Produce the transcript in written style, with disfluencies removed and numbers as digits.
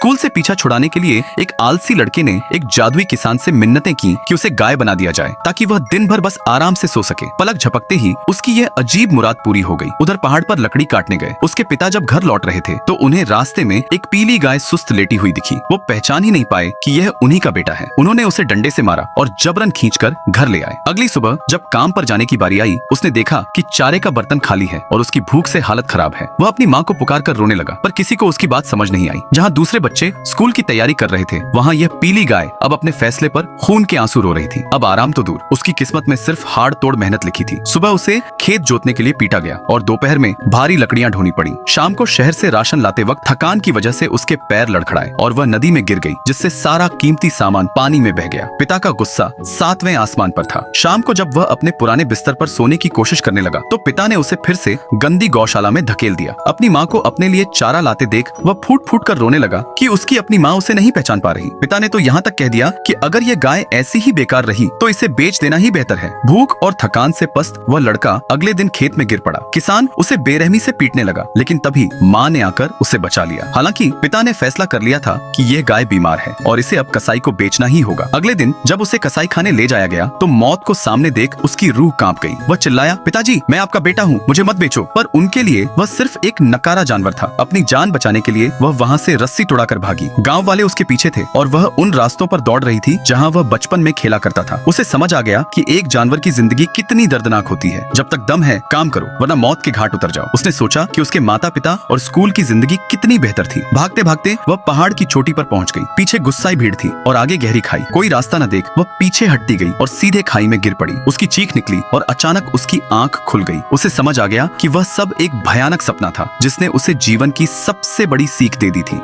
School से पीछा छुड़ाने के लिए एक आलसी लड़के ने एक जादुई किसान से मिन्नतें की कि उसे गाय बना दिया जाए ताकि वह दिन भर बस आराम से सो सके। पलक झपकते ही उसकी यह अजीब मुराद पूरी हो गई। उधर पहाड़ पर लकड़ी काटने गए उसके पिता जब घर लौट रहे थे तो उन्हें रास्ते में एक पीली गाय सुस्त लेटी हुई दिखी। वो पहचान ही नहीं पाए कि यह उन्हीं का बेटा है। उन्होंने उसे डंडे से मारा और जबरन खींचकर घर ले आए। अगली सुबह जब काम पर जाने की बारी आई उसने देखा कि चारे का बर्तन खाली है और उसकी भूख से हालत खराब है। वह अपनी माँ को पुकार कर रोने लगा पर किसी को उसकी बात समझ नहीं आई। जहाँ दूसरे बच्चे स्कूल की तैयारी कर रहे थे वहाँ यह पीली गाय अब अपने फैसले पर खून के आंसू रो रही थी। अब आराम तो दूर, उसकी किस्मत में सिर्फ हाड़ तोड़ मेहनत लिखी थी। सुबह उसे खेत जोतने के लिए पीटा गया और दोपहर में भारी लकड़ियां ढोनी पड़ी। शाम को शहर से राशन लाते वक्त थकान की वजह से उसके पैर लड़खड़ाए और वह नदी में गिर गई जिससे सारा कीमती सामान पानी में बह गया। पिता का गुस्सा 7वें आसमान पर था। शाम को जब वह अपने पुराने बिस्तर पर सोने की कोशिश करने लगा तो पिता ने उसे फिर से गंदी गौशाला में धकेल दिया। अपनी माँ को अपने लिए चारा लाते देख वह फूट फूट कर रोने लगा कि उसकी अपनी माँ उसे नहीं पहचान पा रही। पिता ने तो यहाँ तक कह दिया कि अगर ये गाय ऐसी ही बेकार रही तो इसे बेच देना ही बेहतर है। भूख और थकान से पस्त वह लड़का अगले दिन खेत में गिर पड़ा। किसान उसे बेरहमी से पीटने लगा लेकिन तभी माँ ने आकर उसे बचा लिया। हालांकि पिता ने फैसला कर लिया था कि यह गाय बीमार है और इसे अब कसाई को बेचना ही होगा। अगले दिन जब उसे कसाई खाने ले जाया गया तो मौत को सामने देख उसकी रूह कांप गई। वह चिल्लाया, पिताजी मैं आपका बेटा हूँ, मुझे मत बेचो। पर उनके लिए वह सिर्फ एक नकारा जानवर था। अपनी जान बचाने के लिए वह वहाँ से रस्सी तोड़ाकर भागी। गाँव वाले उसके पीछे थे और वह उन रास्तों पर दौड़ रही थी जहाँ वह बचपन में खेला करता था। उसे समझ आ गया कि एक जानवर की जिंदगी कितनी दर्दनाक होती है। जब तक दम है काम करो वरना मौत के घाट उतर जाओ। उसने सोचा कि उसके माता पिता और स्कूल की जिंदगी कितनी बेहतर थी। भागते भागते वह पहाड़ की चोटी पर पहुंच गई। पीछे गुस्साई भीड़ थी और आगे गहरी खाई। कोई रास्ता न देख वह पीछे हटती गई और सीधे खाई में गिर पड़ी। उसकी चीख निकली और अचानक उसकी आंख खुल गई। उसे समझ आ गया कि वह सब एक भयानक सपना था जिसने उसे जीवन की सबसे बड़ी सीख दे दी थी।